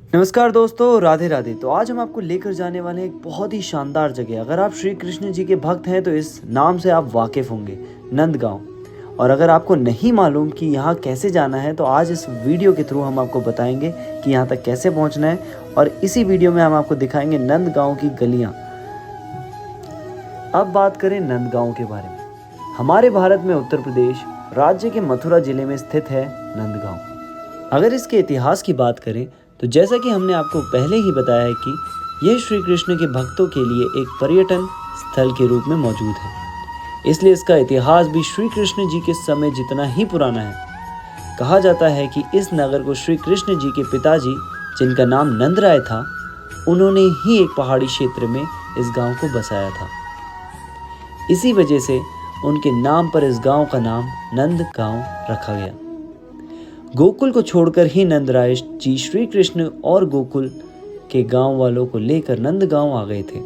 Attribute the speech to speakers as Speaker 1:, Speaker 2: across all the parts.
Speaker 1: नमस्कार दोस्तों, राधे राधे। तो आज हम आपको लेकर जाने वाले हैं एक बहुत ही शानदार जगह। अगर आप श्री कृष्ण जी के भक्त हैं तो इस नाम से आप वाकिफ़ होंगे, नंदगांव। और अगर आपको नहीं मालूम कि यहाँ कैसे जाना है तो आज इस वीडियो के थ्रू हम आपको बताएंगे कि यहाँ तक कैसे पहुँचना है। और इसी वीडियो में हम आपको दिखाएंगे नंदगांव की गलियाँ। अब बात करें नंदगांव के बारे में। हमारे भारत में उत्तर प्रदेश राज्य के मथुरा जिले में स्थित है नंदगांव। अगर इसके इतिहास की बात करें तो जैसा कि हमने आपको पहले ही बताया है कि यह श्री कृष्ण के भक्तों के लिए एक पर्यटन स्थल के रूप में मौजूद है, इसलिए इसका इतिहास भी श्री कृष्ण जी के समय जितना ही पुराना है। कहा जाता है कि इस नगर को श्री कृष्ण जी के पिताजी, जिनका नाम नंदराय था, उन्होंने ही एक पहाड़ी क्षेत्र में इस गांव को बसाया था। इसी वजह से उनके नाम पर इस गांव का नाम नंदगांव रखा गया। गोकुल को छोड़कर ही नंदराय जी श्री कृष्ण और गोकुल के गांव वालों को लेकर नंदगांव आ गए थे।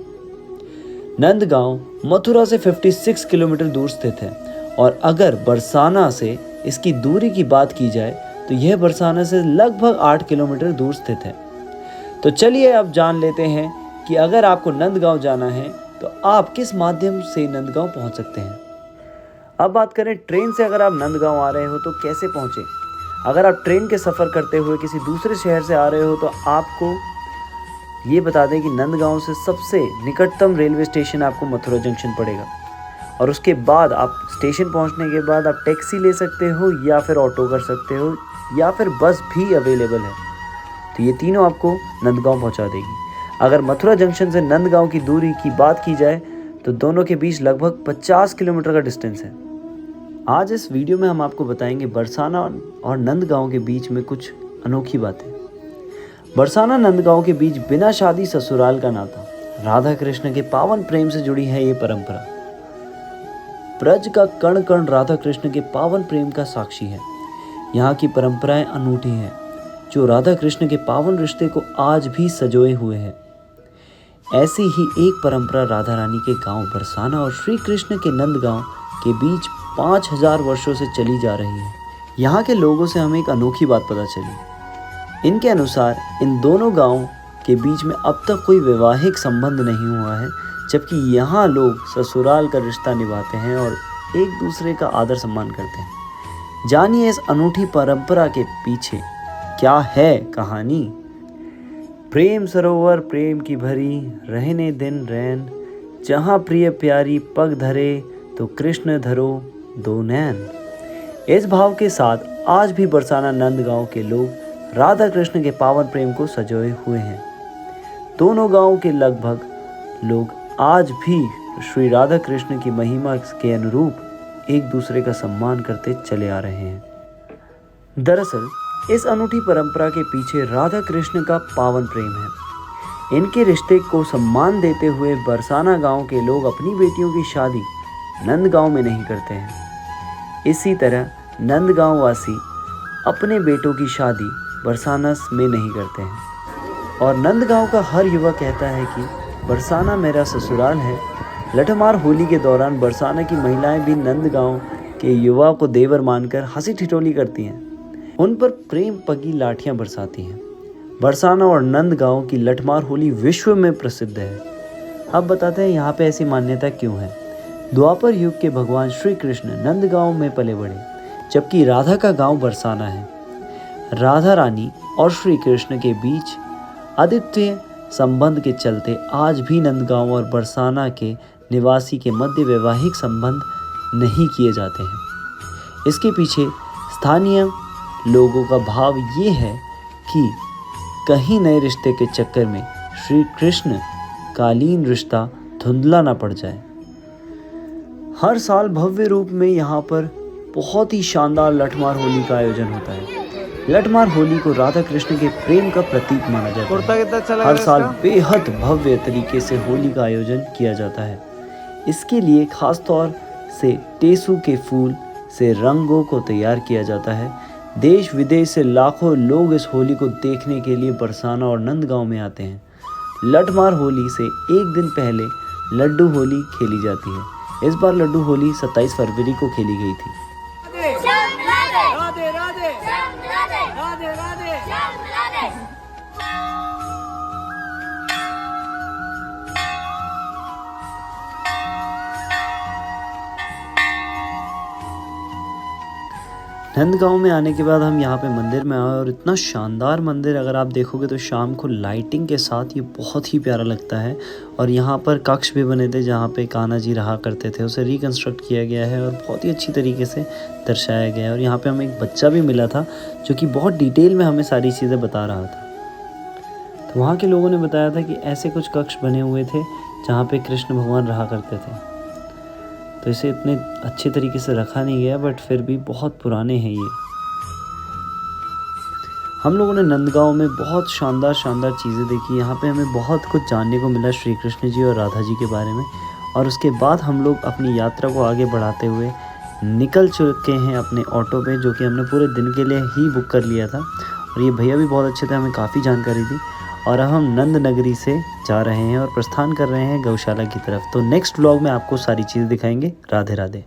Speaker 1: नंदगांव मथुरा से 56 किलोमीटर दूर स्थित है और अगर बरसाना से इसकी दूरी की बात की जाए तो यह बरसाना से लगभग 8 किलोमीटर दूर स्थित है। तो चलिए अब जान लेते हैं कि अगर आपको नंदगांव जाना है तो आप किस माध्यम से नंदगांव पहुंच सकते हैं। अब बात करें ट्रेन से। अगर आप नंदगांव आ रहे हो तो कैसे पहुंचे। अगर आप ट्रेन के सफ़र करते हुए किसी दूसरे शहर से आ रहे हो तो आपको ये बता दें कि नंदगांव से सबसे निकटतम रेलवे स्टेशन आपको मथुरा जंक्शन पड़ेगा। और उसके बाद आप स्टेशन पहुंचने के बाद आप टैक्सी ले सकते हो या फिर ऑटो कर सकते हो या फिर बस भी अवेलेबल है। तो ये तीनों आपको नंदगांव पहुंचा देगी। अगर मथुरा जंक्शन से नंदगांव की दूरी की बात की जाए तो दोनों के बीच लगभग 50 किलोमीटर का डिस्टेंस है। आज इस वीडियो में हम आपको बताएंगे बरसाना और नंदगांव के बीच में कुछ अनोखी बातें। बरसाना नंदगांव के बीच बिना शादी ससुराल का नाता, राधा कृष्ण के पावन प्रेम से जुड़ी है ये परंपरा। ब्रज का कण कण राधा कृष्ण के पावन प्रेम का साक्षी है। यहाँ की परंपराएं अनूठी हैं जो राधा कृष्ण के पावन रिश्ते को आज भी संजोए हुए है। ऐसी ही एक परंपरा राधा रानी के गांव बरसाना और श्री कृष्ण के नंदगांव के बीच 5000 वर्षों से चली जा रही है। यहाँ के लोगों से हमें एक अनोखी बात पता चली। इनके अनुसार इन दोनों गांवों के बीच में अब तक कोई वैवाहिक संबंध नहीं हुआ है, जबकि यहाँ लोग ससुराल का रिश्ता निभाते हैं और एक दूसरे का आदर सम्मान करते हैं। जानिए इस अनूठी परंपरा के पीछे क्या है कहानी। प्रेम सरोवर प्रेम की भरी, रहने दिन रैन, जहाँ प्रिय प्यारी पग धरे तो कृष्ण धरो दो नैन। इस भाव के साथ आज भी बरसाना नंदगांव के लोग राधा कृष्ण के पावन प्रेम को सजोए हुए हैं। दोनों गांवों के लगभग लोग आज भी श्री राधा कृष्ण की महिमा के अनुरूप एक दूसरे का सम्मान करते चले आ रहे हैं। दरअसल इस अनूठी परंपरा के पीछे राधा कृष्ण का पावन प्रेम है। इनके रिश्ते को सम्मान देते हुए बरसाना गांव के लोग अपनी बेटियों की शादी नंदगांव में नहीं करते हैं। इसी तरह नंदगांव वासी अपने बेटों की शादी बरसाना में नहीं करते हैं। और नंदगांव का हर युवा कहता है कि बरसाना मेरा ससुराल है। लठमार होली के दौरान बरसाना की महिलाएं भी नंदगांव के युवा को देवर मानकर हंसी ठिठोली करती हैं। उन पर प्रेम पगी लाठियां बरसाती हैं। बरसाना और नंदगांव की लठमार होली विश्व में प्रसिद्ध है। अब बताते हैं यहाँ पे ऐसी मान्यता क्यों है। द्वापर युग के भगवान श्री कृष्ण नंदगांव में पले बढ़े, जबकि राधा का गांव बरसाना है। राधा रानी और श्री कृष्ण के बीच अद्वितीय संबंध के चलते आज भी नंदगांव और बरसाना के निवासी के मध्य वैवाहिक संबंध नहीं किए जाते हैं। इसके पीछे स्थानीय लोगों का भाव ये है कि कहीं नए रिश्ते के चक्कर में श्री कृष्ण कालीन रिश्ता धुंधला ना पड़ जाए। हर साल भव्य रूप में यहाँ पर बहुत ही शानदार लठमार होली का आयोजन होता है। लठमार होली को राधा कृष्ण के प्रेम का प्रतीक माना जाता है। हर साल बेहद भव्य तरीके से होली का आयोजन किया जाता है। इसके लिए खास तौर से टेसू के फूल से रंगों को तैयार किया जाता है। देश विदेश से लाखों लोग इस होली को देखने के लिए बरसाना और नंदगांव में आते हैं। लठमार होली से एक दिन पहले लड्डू होली खेली जाती है। इस बार लड्डू होली 27 फरवरी को खेली गई थी।
Speaker 2: राधे राधे राधे राधे राधे राधे।
Speaker 1: नंदगांव में आने के बाद हम यहाँ पे मंदिर में आए और इतना शानदार मंदिर, अगर आप देखोगे तो शाम को लाइटिंग के साथ ये बहुत ही प्यारा लगता है। और यहाँ पर कक्ष भी बने थे जहाँ पे कान्हा जी रहा करते थे, उसे रिकंस्ट्रक्ट किया गया है और बहुत ही अच्छी तरीके से दर्शाया गया है। और यहाँ पे हमें एक बच्चा भी मिला था जो कि बहुत डिटेल में हमें सारी चीज़ें बता रहा था। तो वहाँ के लोगों ने बताया था कि ऐसे कुछ कक्ष बने हुए थे जहाँ पे कृष्ण भगवान रहा करते थे। तो इसे इतने अच्छे तरीके से रखा नहीं गया, बट फिर भी बहुत पुराने हैं ये। हम लोगों ने नंदगांव में बहुत शानदार चीज़ें देखी। यहाँ पे हमें बहुत कुछ जानने को मिला श्री कृष्ण जी और राधा जी के बारे में। और उसके बाद हम लोग अपनी यात्रा को आगे बढ़ाते हुए निकल चुके हैं अपने ऑटो पे, जो कि हमने पूरे दिन के लिए ही बुक कर लिया था। और ये भैया भी बहुत अच्छे थे, हमें काफ़ी जानकारी दी। और अब हम नंद नगरी से जा रहे हैं और प्रस्थान कर रहे हैं गौशाला की तरफ। तो नेक्स्ट व्लॉग में आपको सारी चीज़ दिखाएंगे। राधे राधे।